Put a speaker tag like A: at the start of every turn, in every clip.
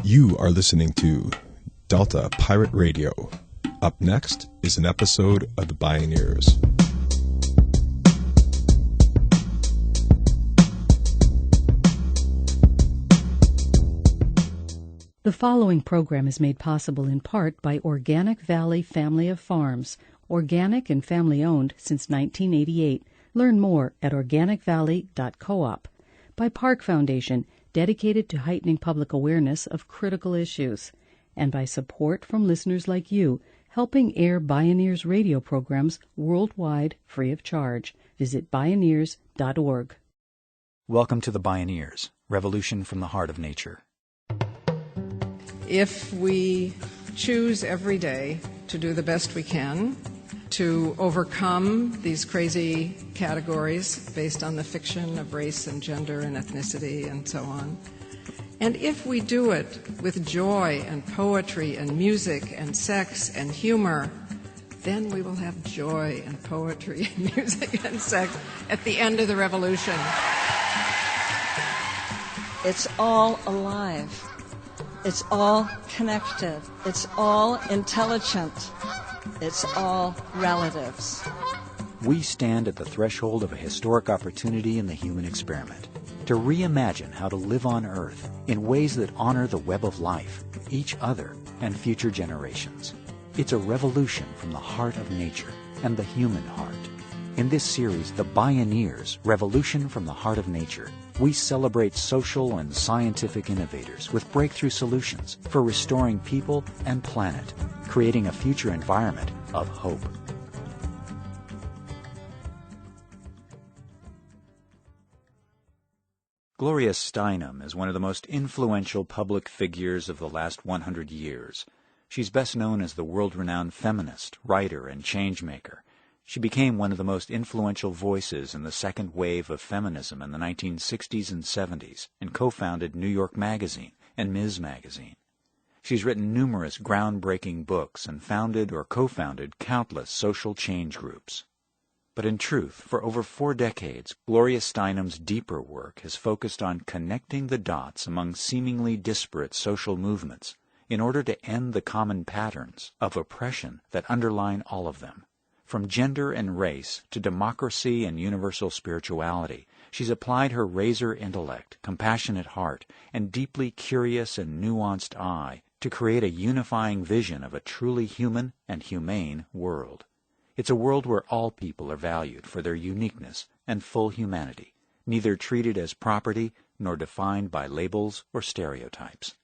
A: You are listening to Delta Pirate Radio. Up next is an episode of The Bioneers.
B: The following program is made possible in part by Organic Valley Family of Farms, organic and family-owned since 1988. Learn more at organicvalley.coop. By Park Foundation, dedicated to heightening public awareness of critical issues. And by support from listeners like you, helping air Bioneers radio programs worldwide free of charge. Visit Bioneers.org.
C: Welcome to the Bioneers, Revolution from the Heart of Nature.
D: If we choose every day to do the best we can to overcome these crazy categories based on the fiction of race and gender and ethnicity and so on, and if we do it with joy and poetry and music and sex and humor, then we will have joy and poetry and music and sex at the end of the revolution.
E: It's all alive. It's all connected. It's all intelligent. It's all relatives.
C: We stand at the threshold of a historic opportunity in the human experiment to reimagine how to live on Earth in ways that honor the web of life, each other, and future generations. It's a revolution from the heart of nature and the human heart. In this series, The Bioneers, Revolution from the Heart of Nature, we celebrate social and scientific innovators with breakthrough solutions for restoring people and planet, creating a future environment of hope. Gloria Steinem is one of the most influential public figures of the last 100 years. She's best known as the world-renowned feminist, writer, and changemaker. She became one of the most influential voices in the second wave of feminism in the 1960s and 70s and co-founded New York Magazine and Ms. Magazine. She's written numerous groundbreaking books and founded or co-founded countless social change groups. But in truth, for over 4 decades, Gloria Steinem's deeper work has focused on connecting the dots among seemingly disparate social movements in order to end the common patterns of oppression that underline all of them. From gender and race to democracy and universal spirituality, she's applied her razor intellect, compassionate heart, and deeply curious and nuanced eye to create a unifying vision of a truly human and humane world. It's a world where all people are valued for their uniqueness and full humanity, neither treated as property nor defined by labels or stereotypes.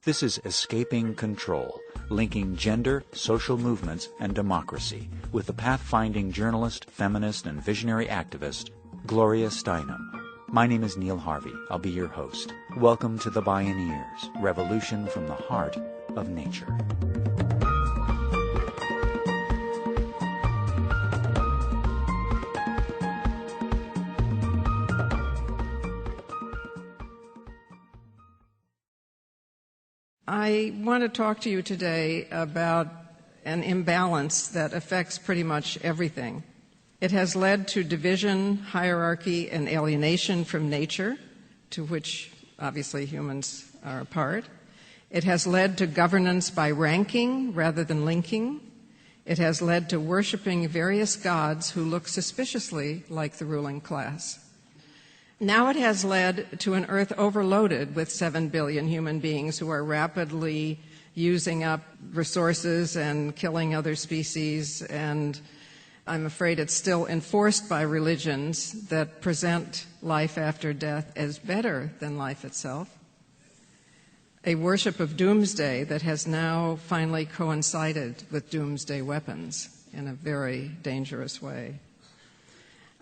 C: This is Escaping Control, linking gender, social movements, and democracy with the pathfinding journalist, feminist, and visionary activist, Gloria Steinem. My name is Neil Harvey. I'll be your host. Welcome to the Bioneers, Revolution from the Heart of Nature.
D: I want to talk to you today about an imbalance that affects pretty much everything. It has led to division, hierarchy, and alienation from nature, to which obviously humans are a part. It has led to governance by ranking rather than linking. It has led to worshiping various gods who look suspiciously like the ruling class. Now it has led to an Earth overloaded with 7 billion human beings who are rapidly using up resources and killing other species, and I'm afraid it's still enforced by religions that present life after death as better than life itself. A worship of doomsday that has now finally coincided with doomsday weapons in a very dangerous way.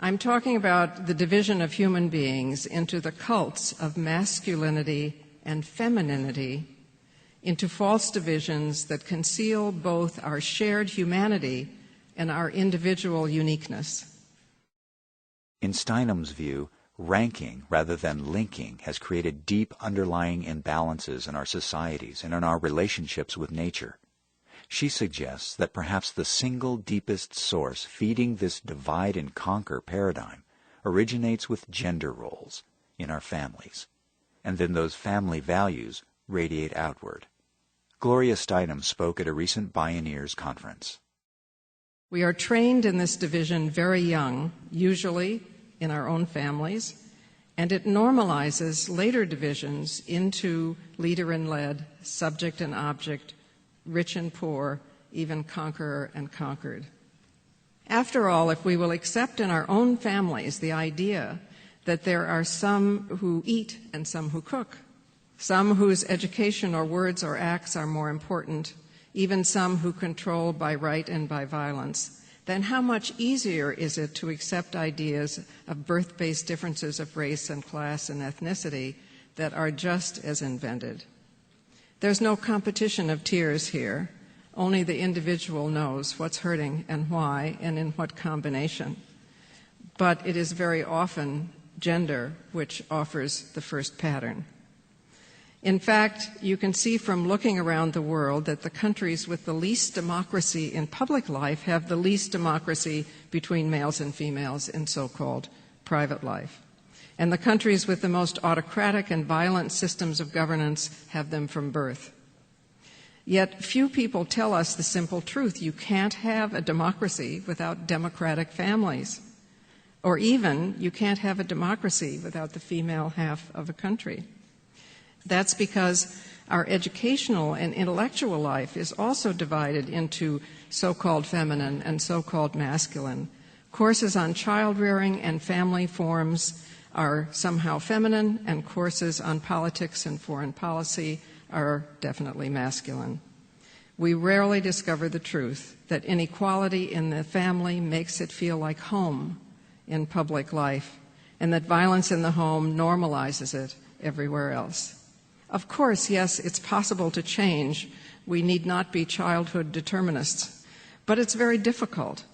D: I'm talking about the division of human beings into the cults of masculinity and femininity, into false divisions that conceal both our shared humanity and our individual uniqueness.
C: In Steinem's view, ranking rather than linking has created deep underlying imbalances in our societies and in our relationships with nature. She suggests that perhaps the single deepest source feeding this divide and conquer paradigm originates with gender roles in our families, and then those family values radiate outward. Gloria Steinem spoke at a recent Bioneers conference.
D: We are trained in this division very young, usually in our own families, and it normalizes later divisions into leader and led, subject and object, rich and poor, even conqueror and conquered. After all, if we will accept in our own families the idea that there are some who eat and some who cook, some whose education or words or acts are more important, even some who control by right and by violence, then how much easier is it to accept ideas of birth-based differences of race and class and ethnicity that are just as invented? There's no competition of tiers here. Only the individual knows what's hurting and why and in what combination. But it is very often gender which offers the first pattern. In fact, you can see from looking around the world that the countries with the least democracy in public life have the least democracy between males and females in so-called private life. And the countries with the most autocratic and violent systems of governance have them from birth. Yet few people tell us the simple truth. You can't have a democracy without democratic families. Or even, you can't have a democracy without the female half of a country. That's because our educational and intellectual life is also divided into so-called feminine and so-called masculine. Courses on child rearing and family forms are somehow feminine, and courses on politics and foreign policy are definitely masculine. We rarely discover the truth that inequality in the family makes it feel like home in public life, and that violence in the home normalizes it everywhere else. Of course, yes, it's possible to change. We need not be childhood determinists. But it's very difficult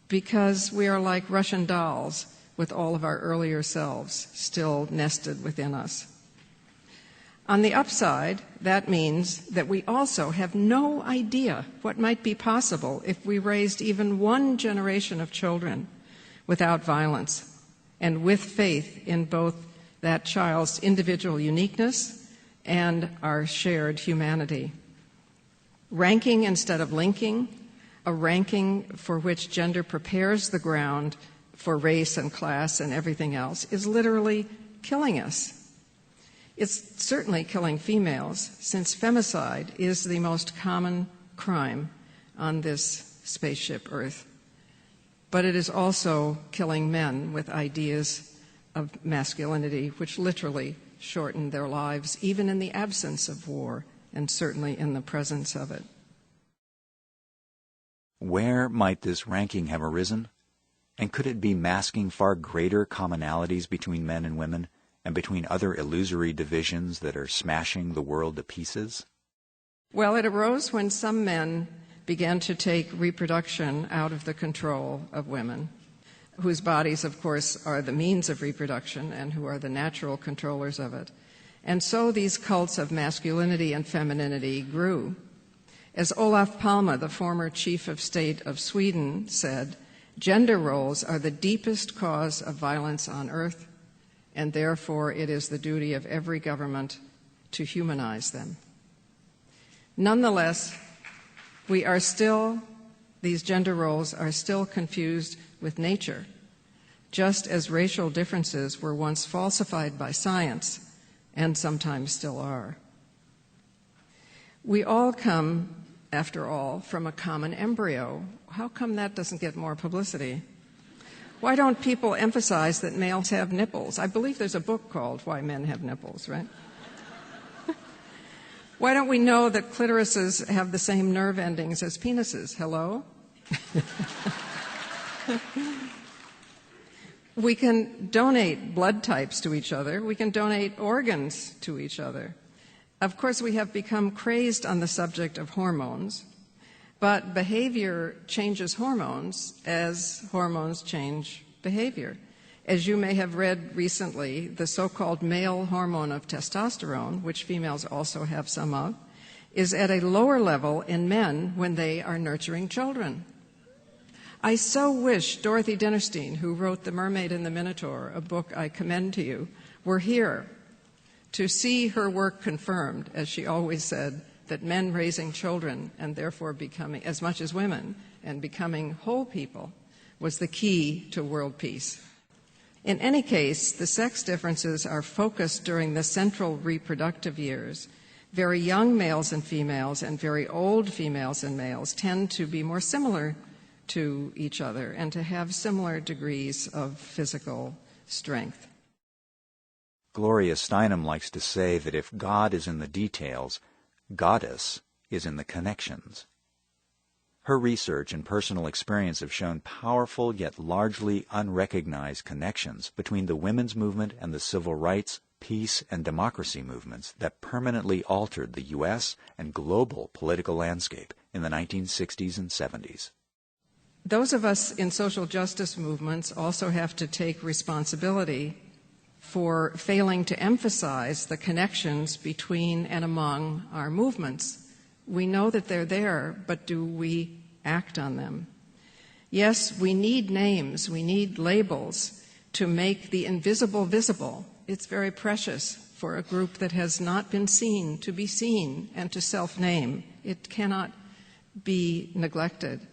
D: because we are like Russian dolls with all of our earlier selves still nested within us. On the upside, that means that we also have no idea what might be possible if we raised even one generation of children without violence and with faith in both that child's individual uniqueness and our shared humanity. Ranking instead of linking, a ranking for which gender prepares the ground for race and class and everything else, is literally killing us. It's certainly killing females, since femicide is the most common crime on this spaceship Earth. But it is also killing men with ideas of masculinity, which literally shorten their lives, even in the absence of war, and certainly in the presence of it.
C: Where might this ranking have arisen? And could it be masking far greater commonalities between men and women, and between other illusory divisions that are smashing the world to pieces?
D: Well, it arose when some men began to take reproduction out of the control of women, whose bodies, of course, are the means of reproduction and who are the natural controllers of it. And so these cults of masculinity and femininity grew. As Olof Palme, the former chief of state of Sweden, said, "Gender roles are the deepest cause of violence on earth, and therefore it is the duty of every government to humanize them." Nonetheless, these gender roles are still confused with nature, just as racial differences were once falsified by science and sometimes still are. We all come, after all, from a common embryo. How come that doesn't get more publicity? Why don't people emphasize that males have nipples? I believe there's a book called Why Men Have Nipples, right? Why don't we know that clitorises have the same nerve endings as penises? Hello? We can donate blood types to each other. We can donate organs to each other. Of course, we have become crazed on the subject of hormones, but behavior changes hormones as hormones change behavior. As you may have read recently, the so-called male hormone of testosterone, which females also have some of, is at a lower level in men when they are nurturing children. I so wish Dorothy Dinnerstein, who wrote The Mermaid and the Minotaur, a book I commend to you, were here to see her work confirmed, as she always said, that men raising children and therefore becoming, as much as women, and becoming whole people was the key to world peace. In any case, the sex differences are focused during the central reproductive years. Very young males and females and very old females and males tend to be more similar to each other and to have similar degrees of physical strength.
C: Gloria Steinem likes to say that if God is in the details, Goddess is in the connections. Her research and personal experience have shown powerful yet largely unrecognized connections between the women's movement and the civil rights, peace, and democracy movements that permanently altered the U.S. and global political landscape in the 1960s and 70s.
D: Those of us in social justice movements also have to take responsibility for failing to emphasize the connections between and among our movements. We know that they're there, but do we act on them? Yes, we need names, we need labels to make the invisible visible. It's very precious for a group that has not been seen to be seen and to self-name. It cannot be neglected.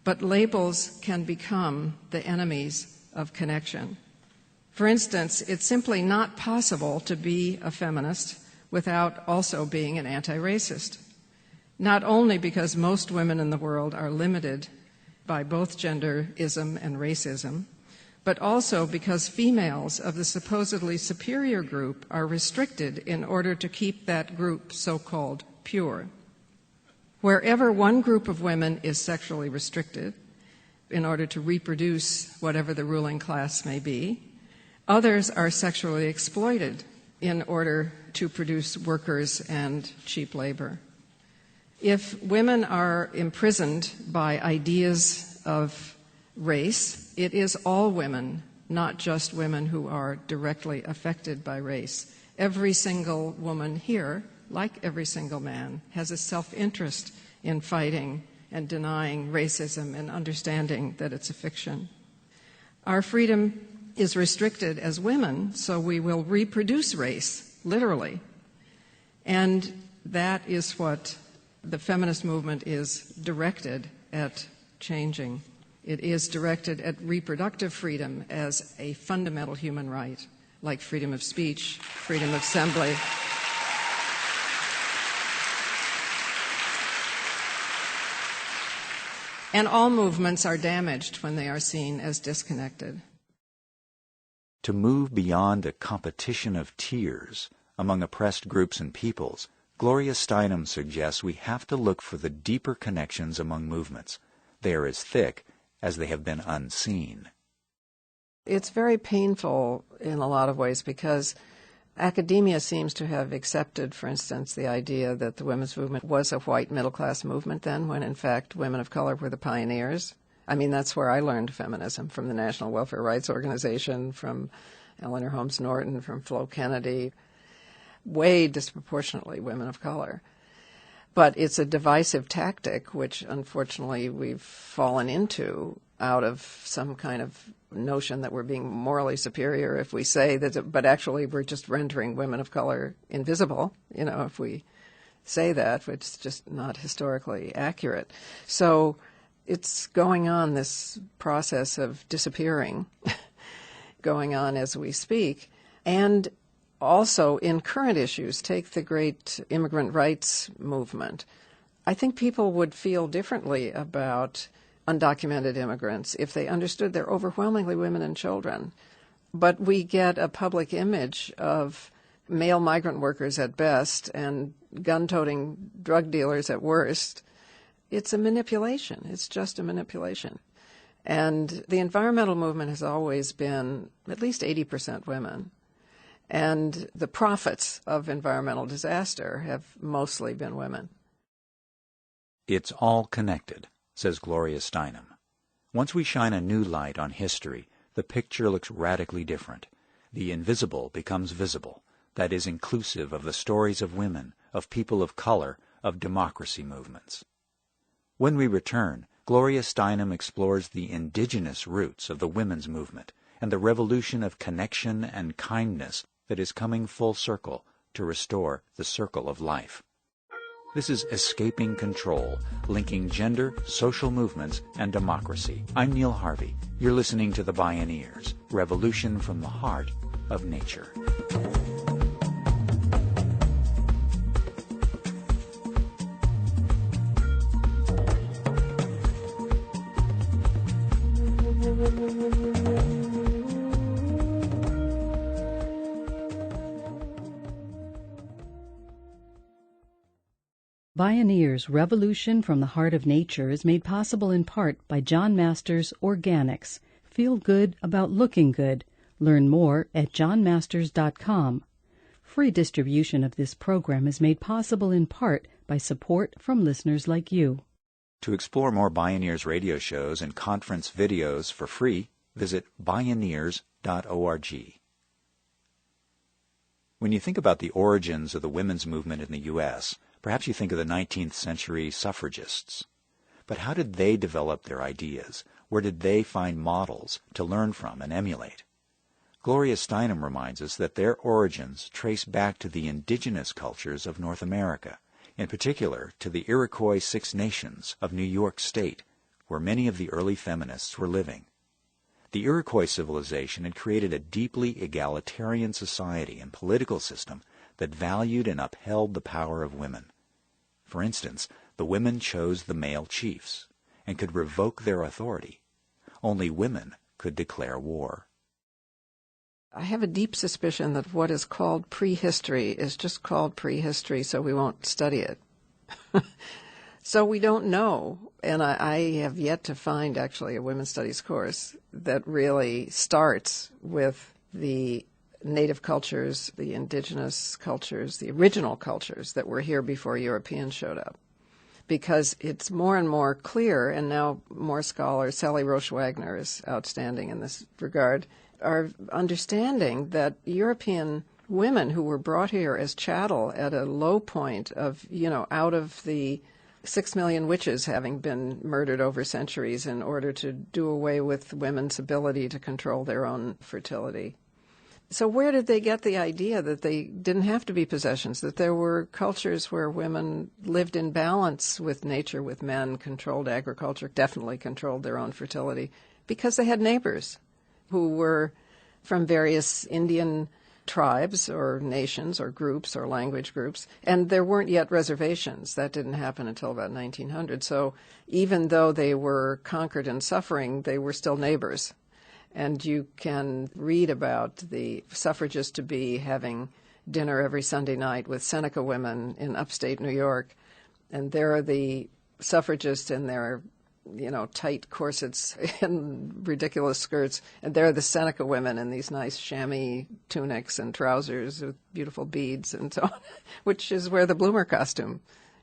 D: But labels can become the enemies of connection. For instance, it's simply not possible to be a feminist without also being an anti-racist. Not only because most women in the world are limited by both genderism and racism, but also because females of the supposedly superior group are restricted in order to keep that group so-called pure. Wherever one group of women is sexually restricted in order to reproduce whatever the ruling class may be, others are sexually exploited in order to produce workers and cheap labor. If women are imprisoned by ideas of race, it is all women, not just women who are directly affected by race. Every single woman here, like every single man, has a self-interest in fighting and denying racism and understanding that it's a fiction. Our freedom is restricted as women, so we will reproduce race, literally. And that is what the feminist movement is directed at changing. It is directed at reproductive freedom as a fundamental human right, like freedom of speech, freedom of assembly. And all movements are damaged when they are seen as disconnected.
C: To move beyond a competition of tiers among oppressed groups and peoples, Gloria Steinem suggests we have to look for the deeper connections among movements. They are as thick as they have been unseen.
D: It's very painful in a lot of ways because academia seems to have accepted, for instance, the idea that the women's movement was a white middle-class movement then, when in fact women of color were the pioneers. I mean, that's where I learned feminism, from the National Welfare Rights Organization, from Eleanor Holmes Norton, from Flo Kennedy, way disproportionately women of color. But it's a divisive tactic, which unfortunately we've fallen into out of some kind of notion that we're being morally superior if we say that, but actually we're just rendering women of color invisible, if we say that, which is just not historically accurate. So it's going on, this process of disappearing, going on as we speak. And also in current issues, take the great immigrant rights movement. I think people would feel differently about undocumented immigrants if they understood they're overwhelmingly women and children. But we get a public image of male migrant workers at best and gun-toting drug dealers at worst. It's a manipulation. It's just a manipulation. And the environmental movement has always been at least 80% women. And the prophets of environmental disaster have mostly been women.
C: It's all connected, says Gloria Steinem. Once we shine a new light on history, the picture looks radically different. The invisible becomes visible. That is inclusive of the stories of women, of people of color, of democracy movements. When we return, Gloria Steinem explores the indigenous roots of the women's movement and the revolution of connection and kindness that is coming full circle to restore the circle of life. This is Escaping Control, linking gender, social movements, and democracy. I'm Neil Harvey. You're listening to The Bioneers, Revolution from the Heart of Nature.
B: Bioneers Revolution from the Heart of Nature is made possible in part by John Masters Organics. Feel good about looking good. Learn more at johnmasters.com. Free distribution of this program is made possible in part by support from listeners like you.
C: To explore more Bioneers radio shows and conference videos for free, visit bioneers.org. When you think about the origins of the women's movement in the U.S., perhaps you think of the 19th century suffragists. But how did they develop their ideas? Where did they find models to learn from and emulate? Gloria Steinem reminds us that their origins trace back to the indigenous cultures of North America, in particular to the Iroquois Six Nations of New York State, where many of the early feminists were living. The Iroquois civilization had created a deeply egalitarian society and political system that valued and upheld the power of women. For instance, the women chose the male chiefs and could revoke their authority. Only women could declare war.
D: I have a deep suspicion that what is called prehistory is just called prehistory, so we won't study it. So we don't know, and I have yet to find actually a women's studies course that really starts with the native cultures, the indigenous cultures, the original cultures that were here before Europeans showed up. Because it's more and more clear, and now more scholars, Sally Roche Wagner is outstanding in this regard, are understanding that European women who were brought here as chattel at a low point of, out of the 6 million witches having been murdered over centuries in order to do away with women's ability to control their own fertility. So where did they get the idea that they didn't have to be possessions, that there were cultures where women lived in balance with nature, with men, controlled agriculture, definitely controlled their own fertility, because they had neighbors who were from various Indian tribes or nations or groups or language groups, and there weren't yet reservations. That didn't happen until about 1900. So even though they were conquered and suffering, they were still neighbors. And you can read about the suffragists-to-be having dinner every Sunday night with Seneca women in upstate New York. And there are the suffragists in their, tight corsets and ridiculous skirts. And there are the Seneca women in these nice chamois tunics and trousers with beautiful beads and so on, which is where the bloomer costume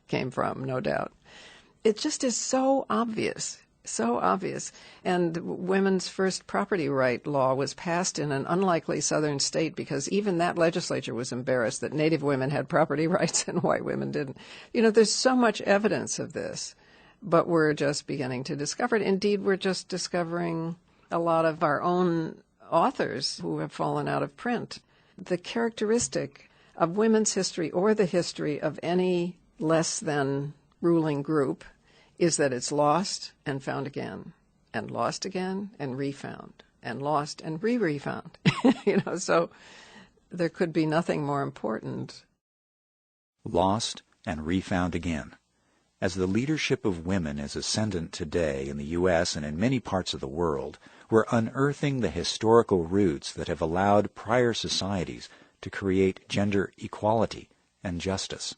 D: came from, no doubt. It just is so obvious. So obvious. And women's first property right law was passed in an unlikely southern state because even that legislature was embarrassed that Native women had property rights and white women didn't. There's so much evidence of this, but we're just beginning to discover it. Indeed, we're just discovering a lot of our own authors who have fallen out of print. The characteristic of women's history or the history of any less than ruling group is that it's lost and found again, and lost again and refound, and lost and re-refound. So there could be nothing more important.
C: Lost and refound again. As the leadership of women is ascendant today in the U.S. and in many parts of the world, we're unearthing the historical roots that have allowed prior societies to create gender equality and justice.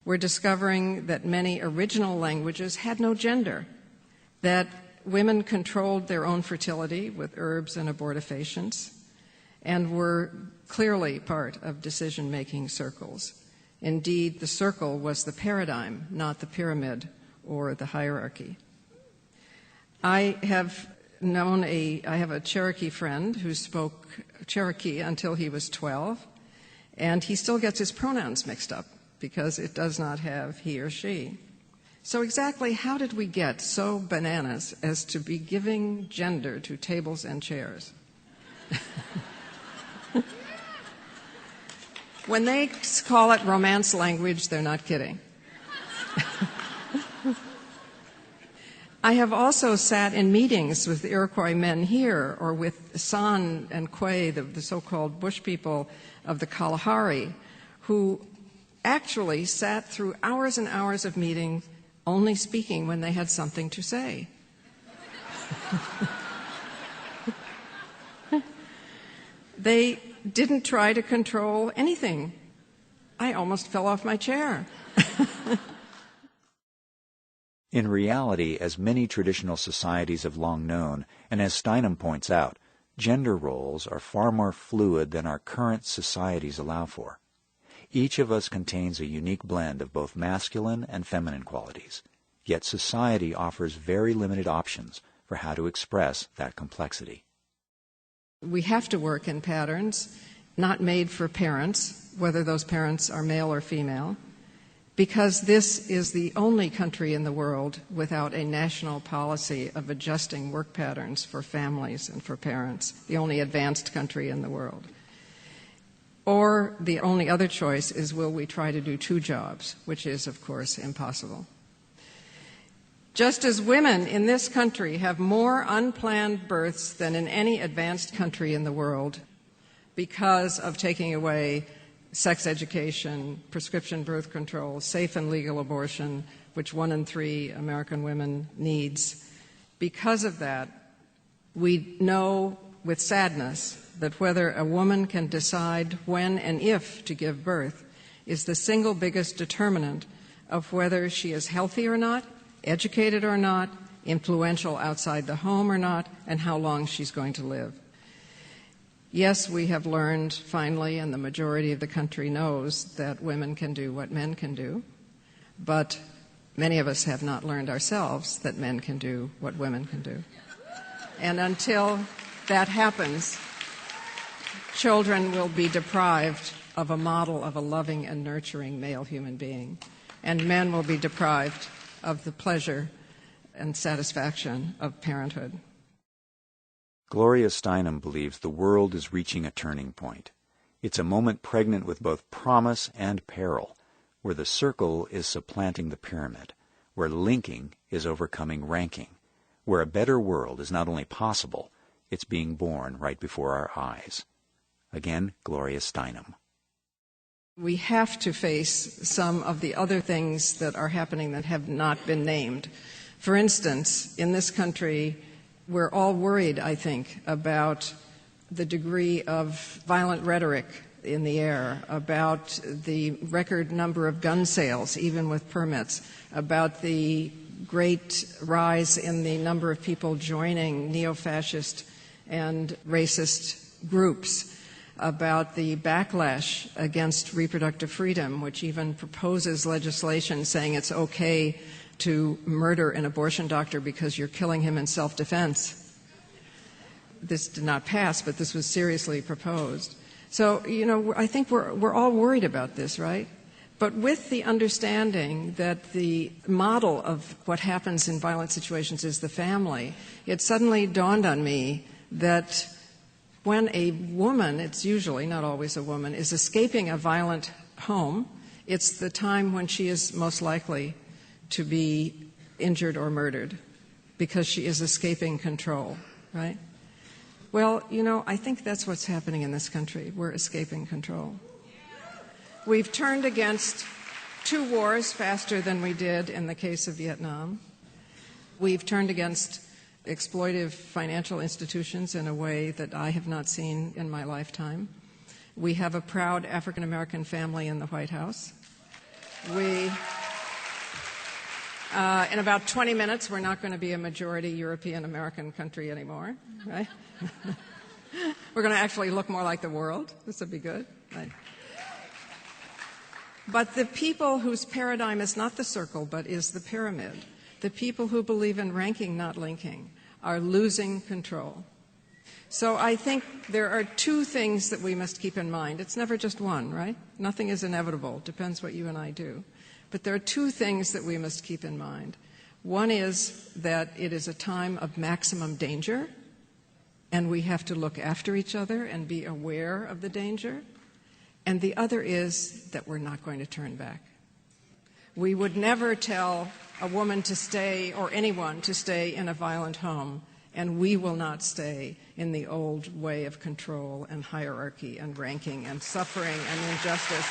D: We're discovering that many original languages had no gender, that women controlled their own fertility with herbs and abortifacients, and were clearly part of decision-making circles. Indeed, the circle was the paradigm, not the pyramid or the hierarchy. I have a Cherokee friend who spoke Cherokee until he was 12, and he still gets his pronouns mixed up because it does not have he or she. So exactly how did we get so bananas as to be giving gender to tables and chairs? When they call it romance language, they're not kidding. I have also sat in meetings with the Iroquois men here, or with San and Quay, the so-called bush people of the Kalahari, who actually sat through hours and hours of meetings only speaking when they had something to say. They didn't try to control anything. I almost fell off my chair.
C: In reality, as many traditional societies have long known, and as Steinem points out, gender roles are far more fluid than our current societies allow for. Each of us contains a unique blend of both masculine and feminine qualities, yet society offers very limited options for how to express that complexity.
D: We have to work in patterns not made for parents, whether those parents are male or female, because this is the only country in the world without a national policy of adjusting work patterns for families and for parents, the only advanced country in the world. Or the only other choice is, will we try to do two jobs, which is, of course, impossible. Just as women in this country have more unplanned births than in any advanced country in the world because of taking away sex education, prescription birth control, safe and legal abortion, which 1 in 3 American women needs. Because of that, we know with sadness that whether a woman can decide when and if to give birth is the single biggest determinant of whether she is healthy or not, educated or not, influential outside the home or not, and how long she's going to live. Yes, we have learned finally, and the majority of the country knows, that women can do what men can do, but many of us have not learned ourselves that men can do what women can do. And until that happens, children will be deprived of a model of a loving and nurturing male human being, and men will be deprived of the pleasure and satisfaction of parenthood.
C: Gloria Steinem believes the world is reaching a turning point. It's a moment pregnant with both promise and peril, where the circle is supplanting the pyramid, where linking is overcoming ranking, where a better world is not only possible, it's being born right before our eyes. Again, Gloria Steinem.
D: We have to face some of the other things that are happening that have not been named. For instance, in this country, we're all worried, I think, about the degree of violent rhetoric in the air, about the record number of gun sales, even with permits, about the great rise in the number of people joining neo-fascist and racist groups, about the backlash against reproductive freedom, which even proposes legislation saying it's okay to murder an abortion doctor because you're killing him in self-defense. This did not pass, but this was seriously proposed. So, I think we're all worried about this, right? But with the understanding that the model of what happens in violent situations is the family, it suddenly dawned on me that when a woman, it's usually, not always a woman, is escaping a violent home, it's the time when she is most likely to be injured or murdered because she is escaping control, right? Well, I think that's what's happening in this country. We're escaping control. We've turned against 2 wars faster than we did in the case of Vietnam. We've turned against exploitive financial institutions in a way that I have not seen in my lifetime. We have a proud African-American family in the White House. In about 20 minutes, we're not going to be a majority European-American country anymore, right? We're going to actually look more like the world. This would be good. Right? But the people whose paradigm is not the circle, but is the pyramid, the people who believe in ranking, not linking, are losing control. So I think there are 2 things that we must keep in mind. It's never just one, right? Nothing is inevitable. It depends what you and I do. But there are 2 things that we must keep in mind. One is that it is a time of maximum danger, and we have to look after each other and be aware of the danger. and the other is that we're not going to turn back. We would never tell a woman to stay, or anyone to stay, in a violent home, and we will not stay in the old way of control and hierarchy and ranking and suffering and injustice.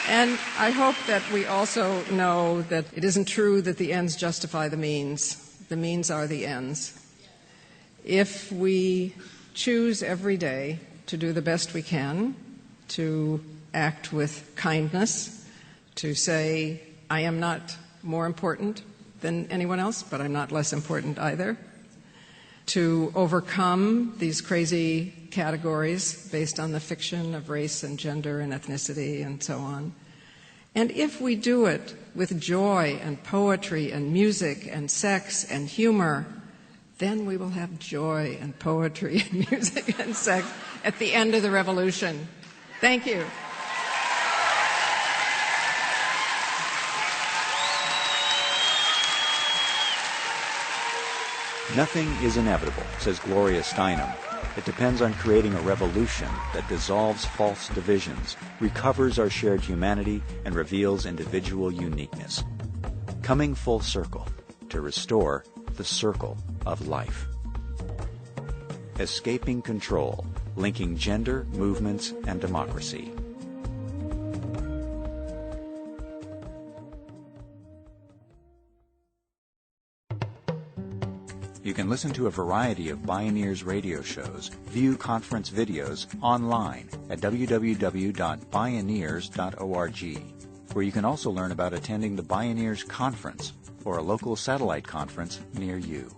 D: And I hope that we also know that it isn't true that the ends justify the means. The means are the ends. If we choose every day to do the best we can, to act with kindness, to say, I am not more important than anyone else, but I'm not less important either, to overcome these crazy categories based on the fiction of race and gender and ethnicity and so on. And if we do it with joy and poetry and music and sex and humor, then we will have joy and poetry and music and sex at the end of the revolution. Thank you.
C: Nothing is inevitable, says Gloria Steinem. It depends on creating a revolution that dissolves false divisions, recovers our shared humanity, and reveals individual uniqueness. Coming full circle to restore the circle of life. Escaping control, linking gender, movements, and democracy. You can listen to a variety of Bioneers radio shows, view conference videos online at www.bioneers.org, where you can also learn about attending the Bioneers Conference or a local satellite conference near you.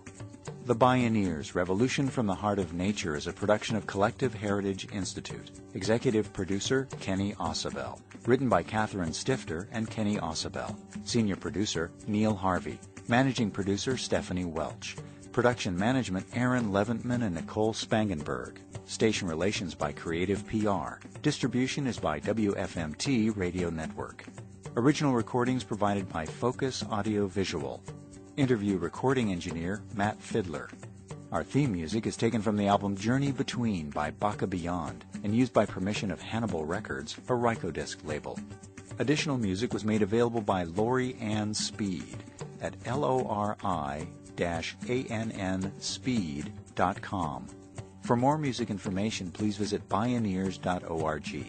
C: The Bioneers, Revolution from the Heart of Nature is a production of Collective Heritage Institute. Executive producer, Kenny Ausubel. Written by Catherine Stifter and Kenny Ausubel. Senior producer, Neil Harvey. Managing producer, Stephanie Welch. Production management, Aaron Leventman and Nicole Spangenberg. Station relations by Creative PR. Distribution is by WFMT Radio Network. Original recordings provided by Focus Audio Visual. Interview recording engineer, Matt Fiddler. Our theme music is taken from the album Journey Between by Baka Beyond and used by permission of Hannibal Records, a Rykodisc label. Additional music was made available by Lori Ann Speed at lori-annspeed.com. For more music information, please visit bioneers.org.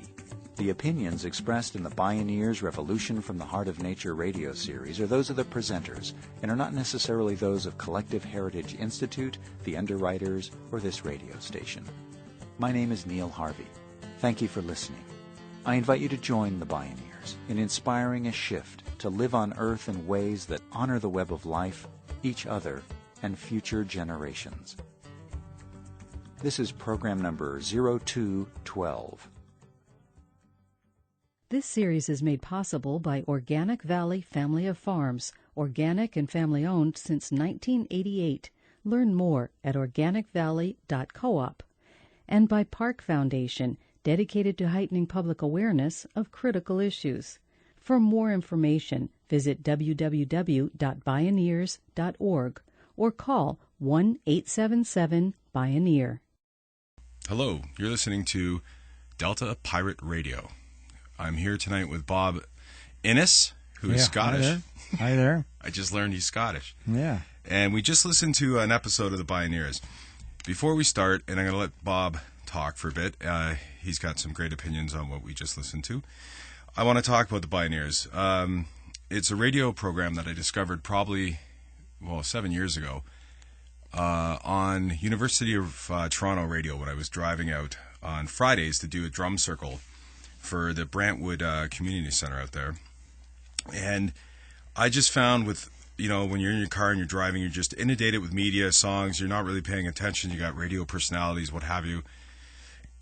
C: The opinions expressed in the Bioneers Revolution from the Heart of Nature radio series are those of the presenters and are not necessarily those of Collective Heritage Institute, the underwriters, or this radio station. My name is Neil Harvey. Thank you for listening. I invite you to join the Bioneers in inspiring a shift to live on Earth in ways that honor the web of life, each other, and future generations. This is program number 0212.
B: This series is made possible by Organic Valley Family of Farms, organic and family-owned since 1988. Learn more at organicvalley.coop. And by Park Foundation, dedicated to heightening public awareness of critical issues. For more information, visit www.bioneers.org or call 1-877-BIONEER.
A: Hello, you're listening to Delta Pirate Radio. I'm here tonight with Bob Innes, who is Scottish.
F: Hi there.
A: I just learned he's Scottish.
F: Yeah.
A: And we just listened to an episode of the Bioneers. Before we start, and I'm going to let Bob talk for a bit, he's got some great opinions on what we just listened to. I want to talk about the Bioneers. It's a radio program that I discovered probably, 7 years ago on University of Toronto radio when I was driving out on Fridays to do a drum circle for the Brantwood Community Center out there. And I just found when you're in your car and you're driving, you're just inundated with media, songs, you're not really paying attention, you got radio personalities, what have you.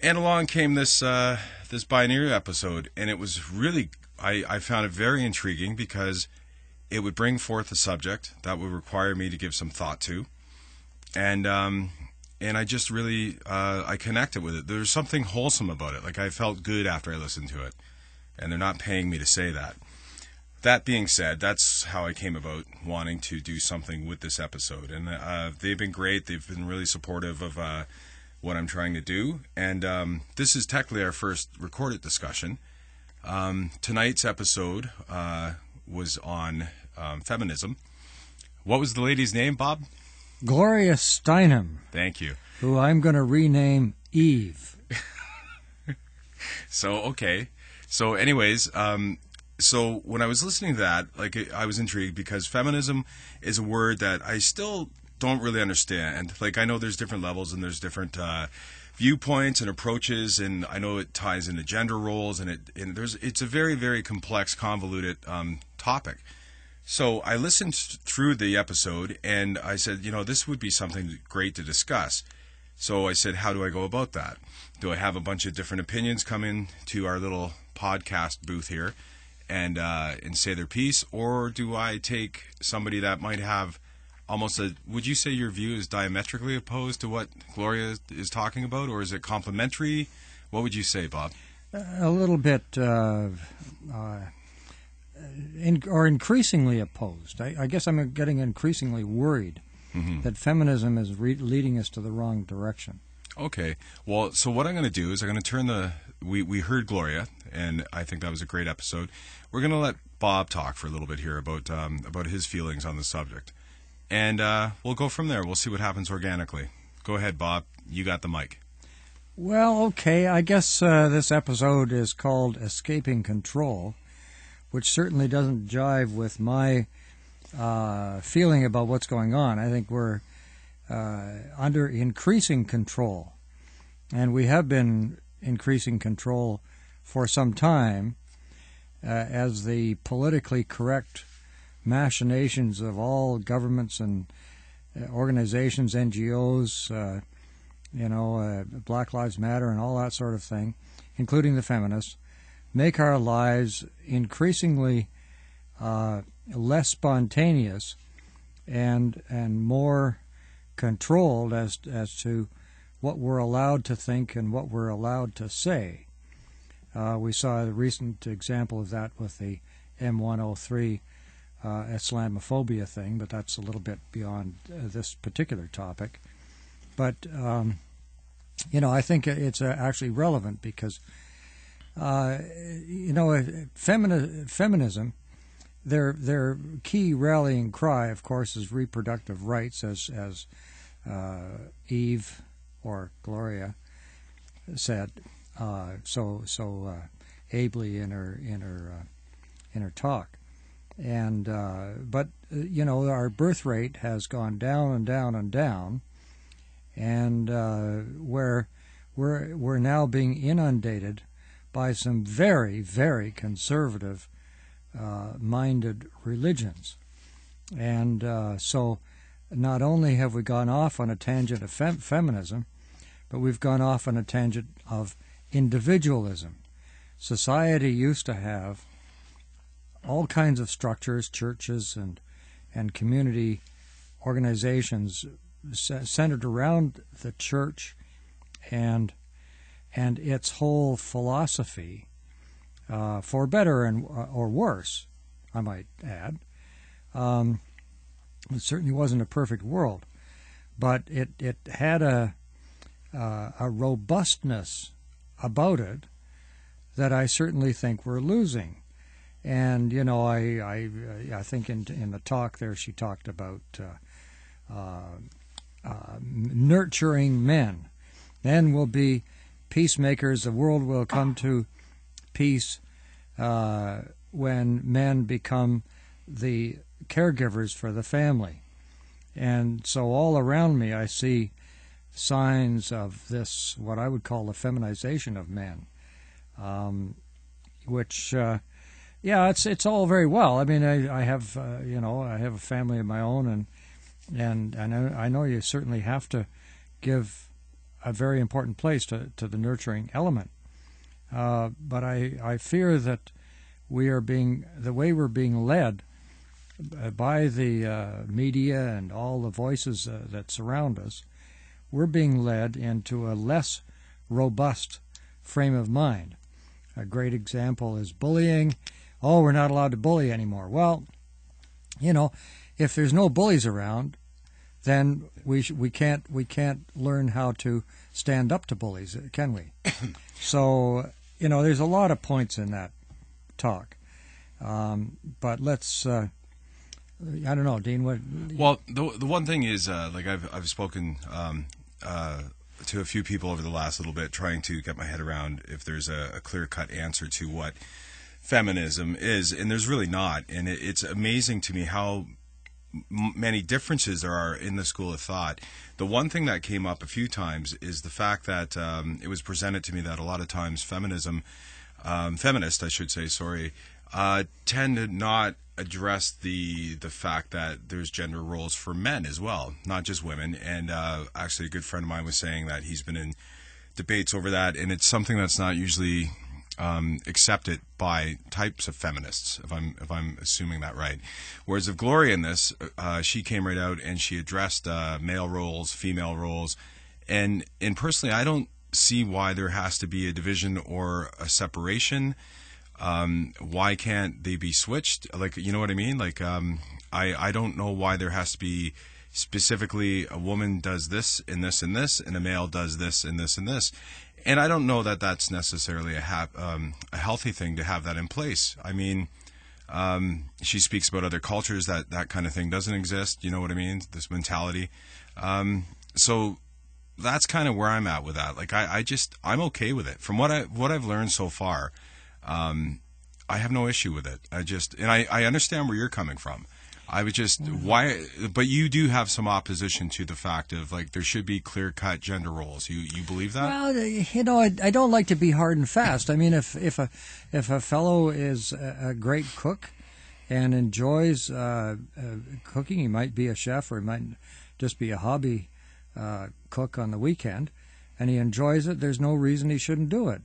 A: And along came this Bioneer episode, and it was really, I found it very intriguing because it would bring forth a subject that would require me to give some thought to. And I just really, I connected with it. There's something wholesome about it. Like, I felt good after I listened to it. And they're not paying me to say that. that being said, that's how I came about wanting to do something with this episode. And they've been great. They've been really supportive of what I'm trying to do. And this is technically our first recorded discussion. Tonight's episode was on feminism. What was the lady's name, Bob?
F: Gloria Steinem.
A: Thank you.
F: Who I'm going to rename Eve.
A: So, okay. So anyways, so when I was listening to that, like, I was intrigued because feminism is a word that I still don't really understand. Like, I know there's different levels and there's different viewpoints and approaches, and I know it ties into gender roles, and it's a very, very complex, convoluted topic. So I listened through the episode, and I said, this would be something great to discuss. So I said, how do I go about that? Do I have a bunch of different opinions come in to our little podcast booth here and say their piece, or do I take somebody that might have almost would you say your view is diametrically opposed to what Gloria is talking about, or is it complementary? What would you say, Bob?
F: A little bit, or increasingly opposed. I guess I'm getting increasingly worried that feminism is leading us to the wrong direction.
A: Okay. Well, so what I'm going to do is I'm going to turn we heard Gloria, and I think that was a great episode. We're going to let Bob talk for a little bit here about his feelings on the subject. And we'll go from there. We'll see what happens organically. Go ahead, Bob. You got the mic.
F: Well, okay. I guess this episode is called Escaping Control, which certainly doesn't jive with my feeling about what's going on. I think we're under increasing control, and we have been increasing control for some time as the politically correct machinations of all governments and organizations, NGOs, Black Lives Matter and all that sort of thing, including the feminists, make our lives increasingly less spontaneous and more controlled as to what we're allowed to think and what we're allowed to say. We saw a recent example of that with the M103 Islamophobia thing, but that's a little bit beyond this particular topic. But, I think it's actually relevant because, feminism, their key rallying cry, of course, is reproductive rights, as Eve or Gloria said so ably in her talk. And but our birth rate has gone down and down and down, and where we're now being inundated by some very, very conservative minded religions. And so not only have we gone off on a tangent of feminism, but we've gone off on a tangent of individualism. Society used to have all kinds of structures, churches and community organizations centered around the church and its whole philosophy, for better or worse, I might add. It certainly wasn't a perfect world, but it had a robustness about it that I certainly think we're losing. And I think in the talk there she talked about nurturing men. Men will be peacemakers. The world will come to peace when men become the caregivers for the family. And so all around me I see signs of this, what I would call the feminization of men, which it's all very well. I mean, I have I have a family of my own, and I know you certainly have to give a very important place to the nurturing element. But I fear that the way we're being led by the media and all the voices that surround us, we're being led into a less robust frame of mind. A great example is bullying. oh, we're not allowed to bully anymore. Well, you know, if there's no bullies around, then we can't learn how to stand up to bullies, can we? So, you know, there's a lot of points in that talk. But let's, I don't know, Dean, what?
A: Well, the one thing is, like I've spoken to a few people over the last little bit, trying to get my head around if there's a clear-cut answer to what feminism is, and there's really not. And it's amazing to me how many differences there are in the school of thought. The one thing that came up a few times is the fact that it was presented to me that a lot of times feminists, I should say, tend to not address the fact that there's gender roles for men as well, not just women. And actually, a good friend of mine was saying that he's been in debates over that, and it's something that's not usually accepted by types of feminists, if I'm assuming that right. Whereas of Gloria in this, she came right out and she addressed male roles, female roles, and personally, I don't see why there has to be a division or a separation. Why can't they be switched? Like, you know what I mean? Like, I don't know why there has to be specifically a woman does this and this and this, and a male does this and this and this. And I don't know that that's necessarily a healthy thing to have that in place. I mean, she speaks about other cultures that kind of thing doesn't exist. You know what I mean? This mentality. So that's kind of where I'm at with that. Like, I'm okay with it. From what I've learned so far, I have no issue with it. I understand where you're coming from. I would just, why, but you do have some opposition to the fact of, like, there should be clear-cut gender roles. You believe that?
F: Well, you know, I don't like to be hard and fast. I mean, if a fellow is a great cook and enjoys cooking, he might be a chef or he might just be a hobby cook on the weekend, and he enjoys it, there's no reason he shouldn't do it.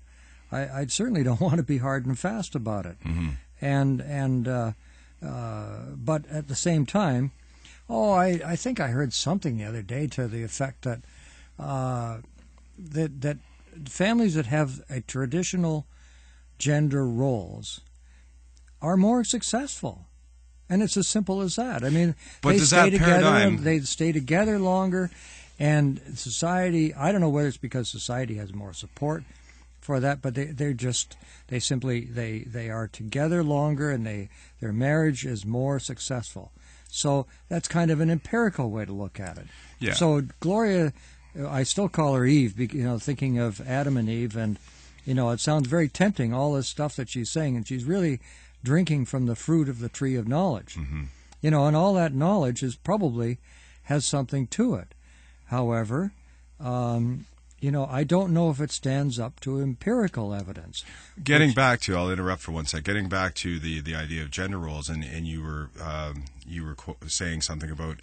F: I certainly don't want to be hard and fast about it. Mm-hmm. But at the same time, I think I heard something the other day to the effect that that families that have a traditional gender roles are more successful, and it's as simple as that. I mean,
A: but does that paradigm?
F: They stay together longer, and society. I don't know whether it's because society has more support for that, but they simply are together longer, and their marriage is more successful. So that's kind of an empirical way to look at it.
A: Yeah.
F: So Gloria, I still call her Eve, you know, thinking of Adam and Eve, and you know, it sounds very tempting, all this stuff that she's saying, and she's really drinking from the fruit of the tree of knowledge. Mm-hmm. You know, and all that knowledge probably has something to it. However, you know, I don't know if it stands up to empirical evidence.
A: Getting back to, I'll interrupt for one sec. Getting back to the idea of gender roles, and you were saying something about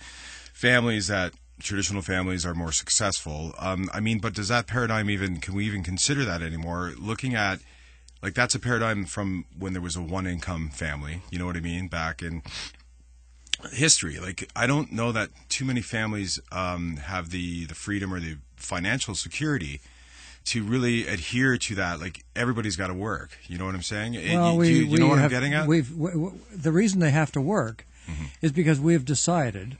A: traditional families are more successful. I mean, but does that paradigm can we even consider that anymore? Looking at, like, that's a paradigm from when there was a one-income family. You know what I mean? Back in history, like, I don't know that too many families have the freedom or the financial security to really adhere to that. Like, everybody's got to work. You know what I'm saying?
F: Well,
A: you know what I'm getting at?
F: The reason they have to work is because we've decided,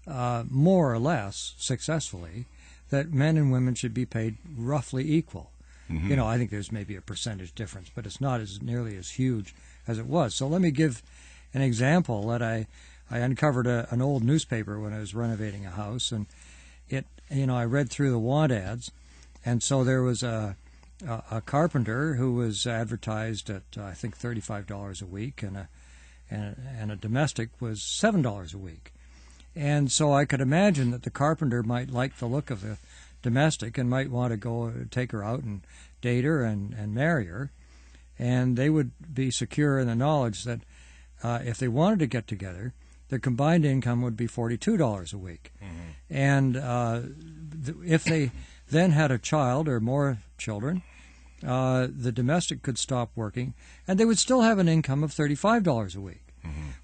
F: more or less successfully, that men and women should be paid roughly equal. Mm-hmm. You know, I think there's maybe a percentage difference, but it's not nearly as huge as it was. So let me give an example that I uncovered an old newspaper when I was renovating a house, and I read through the want ads, and so there was a carpenter who was advertised at I think $35 a week, and a domestic was $7 a week, and so I could imagine that the carpenter might like the look of the domestic and might want to go take her out and date her and marry her, and they would be secure in the knowledge that if they wanted to get together, their combined income would be $42 a week. Mm-hmm. And if they then had a child or more children, the domestic could stop working, and they would still have an income of $35 a week,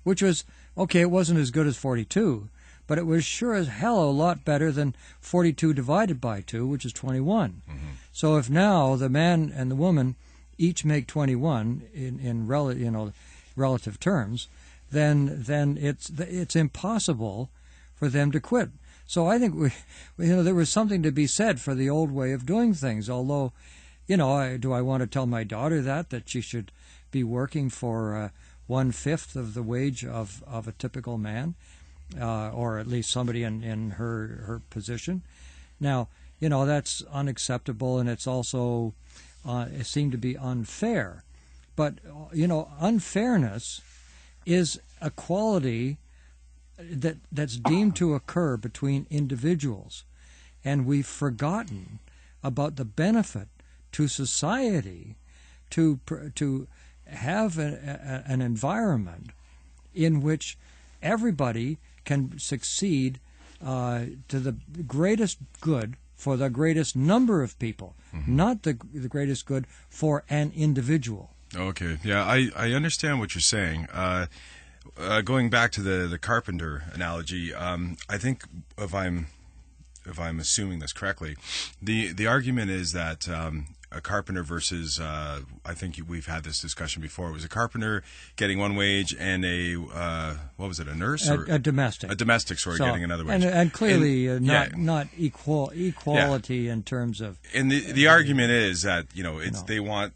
F: which was, okay, it wasn't as good as 42, but it was sure as hell a lot better than 42 divided by 2, which is 21. Mm-hmm. So if now the man and the woman each make 21 relative terms, then it's impossible for them to quit. So I think there was something to be said for the old way of doing things. Although, do I want to tell my daughter that she should be working for 1/5 of the wage of a typical man, or at least somebody in her position? Now, that's unacceptable, and it's also it seemed to be unfair. But unfairness is a quality that's deemed to occur between individuals, and we've forgotten about the benefit to society to have an environment in which everybody can succeed to the greatest good for the greatest number of people, not the greatest good for an individual.
A: Okay, yeah, I understand what you're saying. Going back to the carpenter analogy, I think if I'm assuming this correctly, the argument is that a carpenter versus I think we've had this discussion before. It was a carpenter getting one wage and a what was it, a nurse or
F: a domestic?
A: A domestic, getting another wage.
F: And clearly not equality in terms of.
A: And the argument is that they want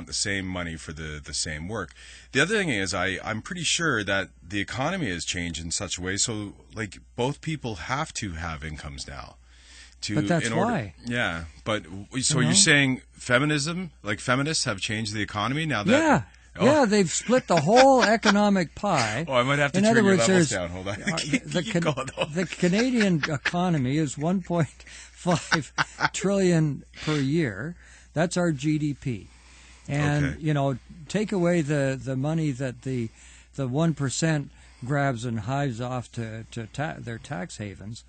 A: the same money for the same work. The other thing is I'm pretty sure that the economy has changed in such a way so like both people have to have incomes now.
F: But that's why.
A: Yeah, but so you're saying feminism, like feminists have changed the economy now that...
F: Yeah, they've split the whole economic pie.
A: Oh, I might have to turn your levels down. Hold on.
F: The Canadian economy is $1.5 trillion per year. That's our GDP. And, take away the money that the 1% grabs and hives off to their tax havens,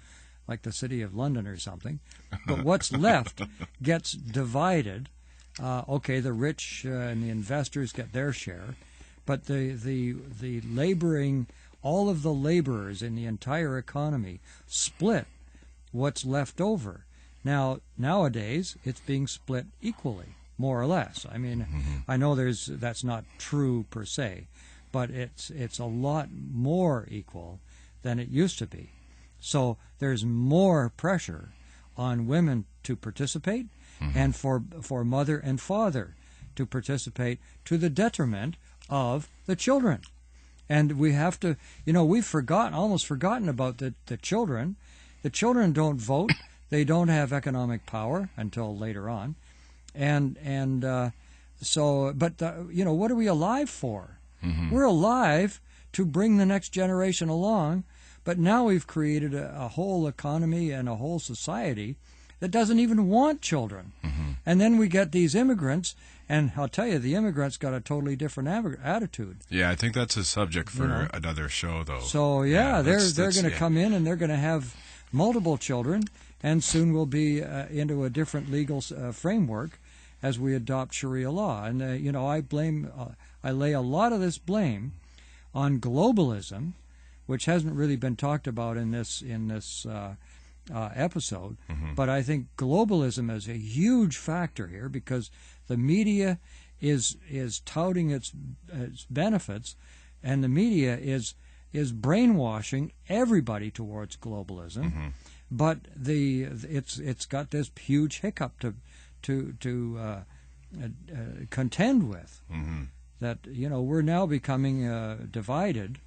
F: like the City of London or something. But what's left gets divided. The rich and the investors get their share, but the laboring, all of the laborers in the entire economy split what's left over. Now, nowadays, it's being split equally, more or less. I mean, I know that's not true per se, but it's a lot more equal than it used to be. So there's more pressure on women to participate and for mother and father to participate to the detriment of the children. And we have to, we've almost forgotten about the children. The children don't vote. They don't have economic power until later on. What are we alive for? We're alive to bring the next generation along. But now we've created a whole economy and a whole society that doesn't even want children. And then we get these immigrants, and I'll tell you, the immigrants got a totally different attitude.
A: Yeah, I think that's a subject for another show, though.
F: So, they're going to come in and they're going to have multiple children, and soon we'll be into a different legal framework as we adopt Sharia law. And, I lay a lot of this blame on globalism, which hasn't really been talked about in this episode. But I think globalism is a huge factor here because the media is touting its benefits, and the media is brainwashing everybody towards globalism. But it's got this huge hiccup to contend with. That we're now becoming divided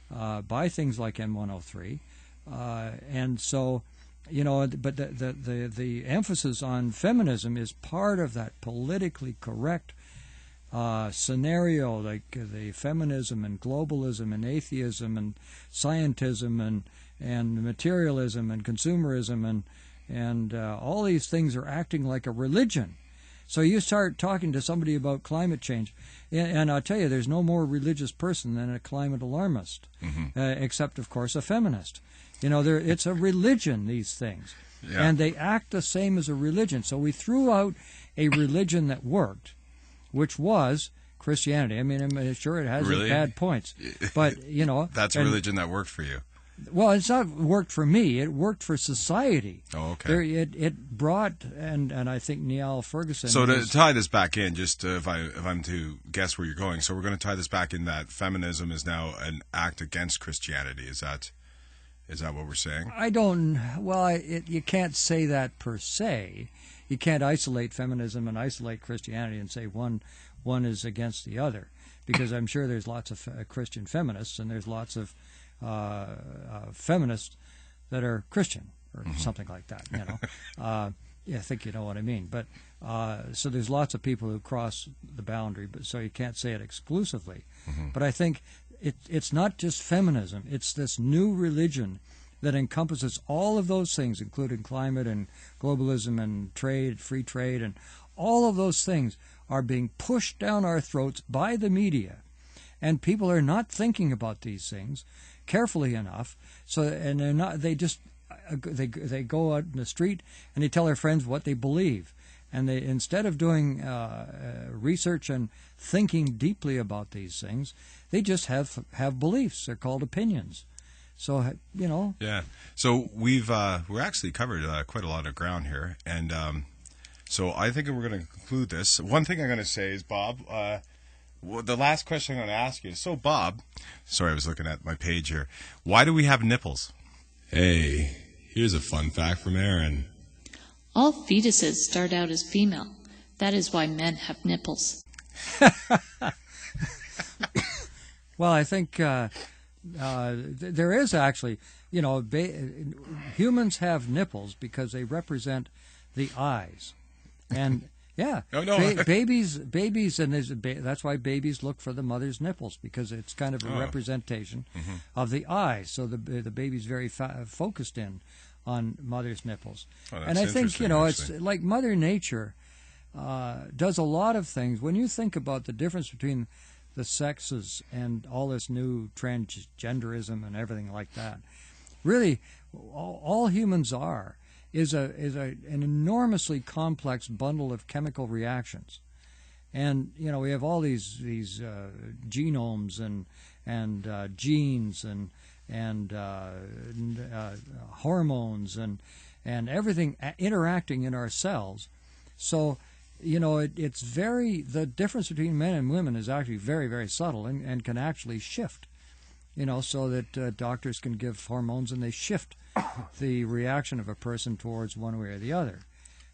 F: by things like M103, and so but the emphasis on feminism is part of that politically correct scenario, like the feminism and globalism and atheism and scientism and materialism and consumerism and all these things are acting like a religion. So you start talking to somebody about climate change, and I'll tell you, there's no more religious person than a climate alarmist, except, of course, a feminist. It's a religion, these things, and they act the same as a religion. So we threw out a religion that worked, which was Christianity. I mean, I'm sure it has its bad points, but
A: that's a religion that worked for you.
F: Well, it's not worked for me. It worked for society.
A: Oh, okay.
F: It brought, and I think Niall Ferguson.
A: So to tie this back in, just if I'm to guess where you're going, so we're going to tie this back in that feminism is now an act against Christianity. Is that what we're saying?
F: I don't. Well, you can't say that per se. You can't isolate feminism and isolate Christianity and say one is against the other, because I'm sure there's lots of Christian feminists and there's lots of feminists that are Christian or something like that. You know, yeah, I think you know what I mean. But so there's lots of people who cross the boundary, but so you can't say it exclusively. But I think it's not just feminism. It's this new religion that encompasses all of those things, including climate and globalism and trade, free trade, and all of those things are being pushed down our throats by the media. And people are not thinking about these things carefully enough. So, and they're not. They just they go out in the street and they tell their friends what they believe. And they, instead of doing research and thinking deeply about these things, they just have beliefs. They're called opinions. So, you know. Yeah.
A: So we're actually covered quite a lot of ground here, and so I think we're going to conclude this. One thing I'm going to say is, Bob, the last question I'm going to ask you is, so Bob, sorry, I was looking at my page here. Why do we have nipples? Hey, here's a fun fact from Aaron.
G: All fetuses start out as female. That is why men have nipples.
F: Well, I think there is actually, you know, humans have nipples because they represent the eyes. And yeah, babies, and that's why babies look for the mother's nipples, because it's kind of a representation of the eyes. So the baby's very focused in on mother's nipples. And I think, you know, actually, it's like Mother Nature does a lot of things. When you think about the difference between the sexes and all this new transgenderism and everything like that, really, all humans is an enormously complex bundle of chemical reactions. And, you know, we have all these genomes and genes and hormones and everything interacting in our cells. So, you know, it's the difference between men and women is actually very, very subtle and can actually shift, you know, so that doctors can give hormones and they shift the reaction of a person towards one way or the other.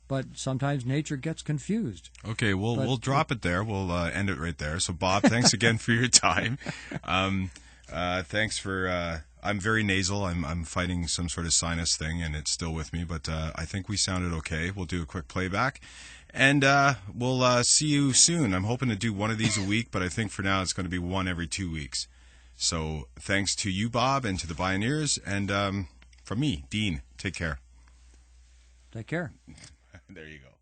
F: But sometimes nature gets confused.
A: Okay, we'll drop it there. We'll end it right there. So, Bob, thanks again for your time. Thanks for... I'm very nasal. I'm fighting some sort of sinus thing, and it's still with me. But I think we sounded okay. We'll do a quick playback. And we'll see you soon. I'm hoping to do one of these a week, but I think for now it's going to be one every 2 weeks. So thanks to you, Bob, and to the Bioneers. And from me, Dean, take care.
F: Take care.
A: There you go.